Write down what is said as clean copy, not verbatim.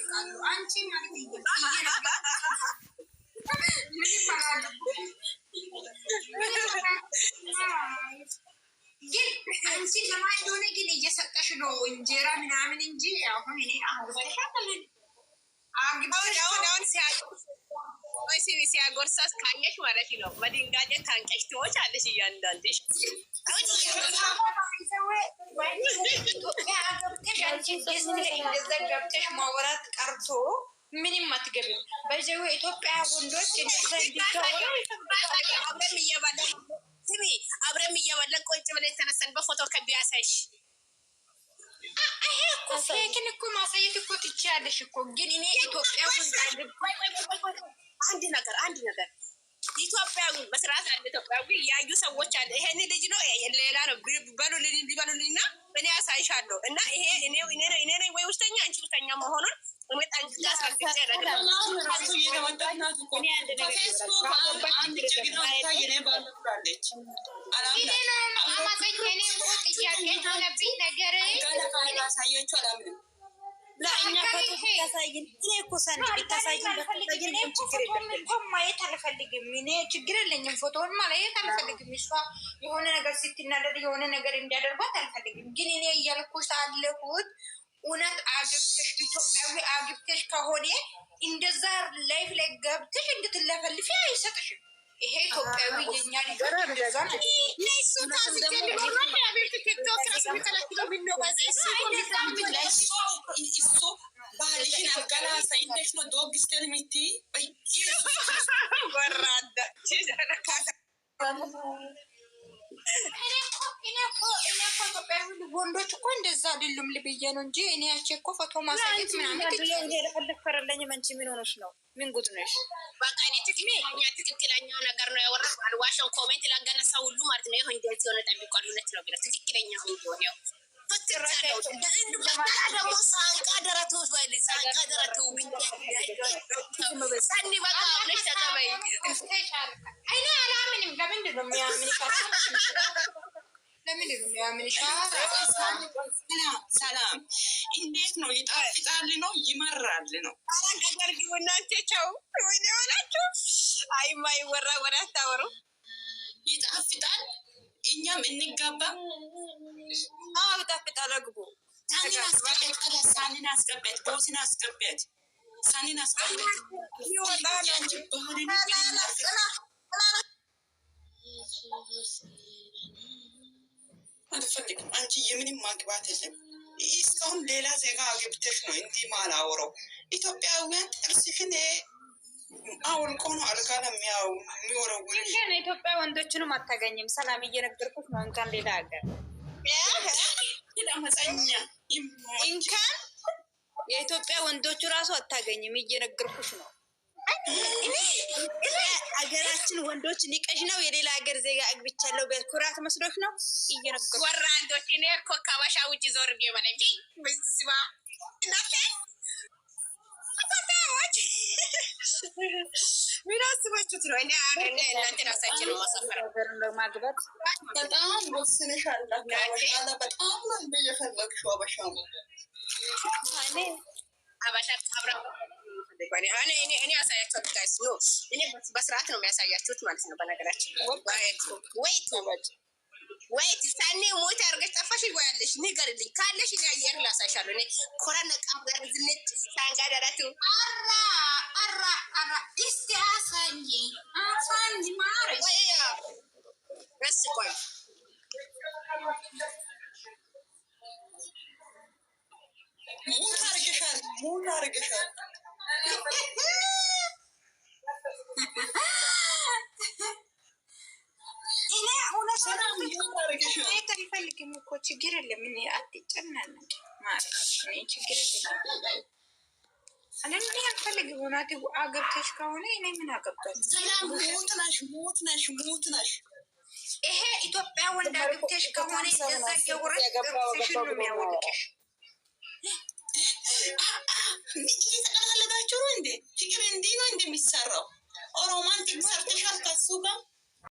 ይለቃሉ። አንቺ ማለት ግን አንቺ ለማን እንደሆነ ግን እየሰጠሽ ነው እንጀራ ምናምን እንጂ አሁን እኔ ሲያጎርሳት ካየሽ ማለት ነው በድንጋጤ ታንቀሽ ትሞቻለሽ እያንዳንድሽ። ገብተሽ ማውራት ቀርቶ ምንም አትገቢም። በዚሁ ኢትዮጵያ ወንዶች አብረን እየበለን ቁጭ ብለን የተነሳን በፎቶ ከቢያሳይሽ ይሄ እኮ ፌክን እኮ ማሳየት እኮ ትችያለሽ እኮ። ግን እኔ ኢትዮጵያ አንድ ነገር ኢትዮጵያዊ በስርዓት አለ ኢትዮጵያዊ ያዩ ሰዎች አለ። ይሄን ልጅ ነው ሌላ ነው ሊበሉልኝና እኔ ያሳይሻለሁ። እና ይሄ እኔ ነኝ ወይ ውስጠኛ አንቺ ውስጠኛ መሆኑን ማየት አልፈልግም። እኔ ችግር የለኝም። ፎቶውን ማየት አልፈልግም። እሷ የሆነ ነገር ስትናደድ የሆነ ነገር እንዲያደርጓት አልፈልግም። ግን እኔ እያልኩሽ አለሁት እውነት አግብተሽ ኢትዮጵያዊ አግብተሽ ከሆነ እንደዛ ላይፍ ላይ ገብተሽ እንድትለፈልፊ አይሰጥሽም። ይሄ ኢትዮጵያዊ የኛ ሊገር እንደዛ ነው። ባህልሽን አጋላሳ እንደሽ ነው ዶግስተር ሚቲ ወራዳ እኔ እኮ ኢትዮጵያዊ ወንዶች እኮ እንደዛ አይደሉም ልብዬ ነው እንጂ እኔ ያቼ እኮ ፎቶ ማሳየት ምናምን ፈረለኝ። መንቺ ምን ሆነሽ ነው? ምን ጉድ ነሽ? በቃ እኔ ትክክለኛው ነገር ነው ያወራው። አልዋሸው። ኮሜንት ላገነሳ ሁሉ ማለት ነው ይሁን እንደዚህ ሆነ ጠብቋሉነት ነው ብለ ትክክለኛው እንደሆነ ያው ደግሞ ሳንቃ ደረቶች ወይ ሳንቃ ደረቶ ሰኒ በቃ ብለሽ ተቀበይ። እኔ አላምንም። ለምንድን ነው የሚያምንሽ? ለምንድን ነው የሚያምንሽ? ሰላም እንዴት ነው? ይጣፍጣል ነው ይመራል ነው? እናንተቸው ወይ ሆናችሁ አይማይወራ ወደ አታወሩ። ይጣፍጣል እኛም እንጋባ። አዎ ይጣፍጣል። አግቡ ሳኒን አስቀበት፣ ቦስን አስቀበት፣ ሳኒን አስቀበት። አልፈልግም። አንቺ የምንም ማግባት የለም። እስካሁን ሌላ ዜጋ አግብተሽ ነው እንዲህ ማላወራው። ኢትዮጵያውያን ጥርስሽን አውልቆ ነው አልጋ የሚወረውር። እንኳን ኢትዮጵያ ወንዶችንም አታገኝም። ሰላም እየነገርኩት ነው። እንኳን ሌላ ሀገር ለመፀኛ እንኳን የኢትዮጵያ ወንዶቹ ራሱ አታገኝም። እየነገርኩሽ ነው። ሀገራችን ወንዶች ንቀሽ ነው የሌላ ሀገር ዜጋ አግብቻለሁ ኩራት መስሎሽ ነው። እየነገርኩሽ ወራዶች እኔ እኮ ከሀበሻ ውጭ ዞር ቢሆን እንጂ ምስባ ምን አስባችሁት ነው? እኔ እናንተ ራሳችን ነው ማሳፈረው ማግባት በጣም ወስንሻል። በጣም ነው እንደየፈለግሽው አበሻ ነው። አበሻ አብራ እኔ ያሳያችሁት ጋይስ ነው። እኔ በስርዓት ነው የሚያሳያችሁት ማለት ነው። በነገራችን ወይት ሳኔ ሞት አድርገሽ ጠፋሽ ይወያለሽ ንገርልኝ ካለሽ እኔ አየር ላሳይሻለሁ። እኔ ኮራና ቃምጋር ዝነት ሳንጋዳራቱ አራ እስቲ አሳኝ ማረ ወይያ ረስ ቆይ ሞት አርገሻል። አልፈልግም እኮ ችግር የለም። እኔ አትጨናነቂ ማለት ችግር የለም። እኔ አልፈልግም። ሆናት አገብተሽ ከሆነ እኔ ምን አገባኝ? ሞት ነሽ። ይሄ ኢትዮጵያ ወንድ አገብተሽ ከሆነ እዛ ገውረሽ ነው የሚያወልቅሽ። እየተቀላለዳችሁ ነው እንዴ? ፍቅር እንዲህ ነው እንደሚሰራው። ሮማንቲክ ሰርተሻል ከሱ ጋር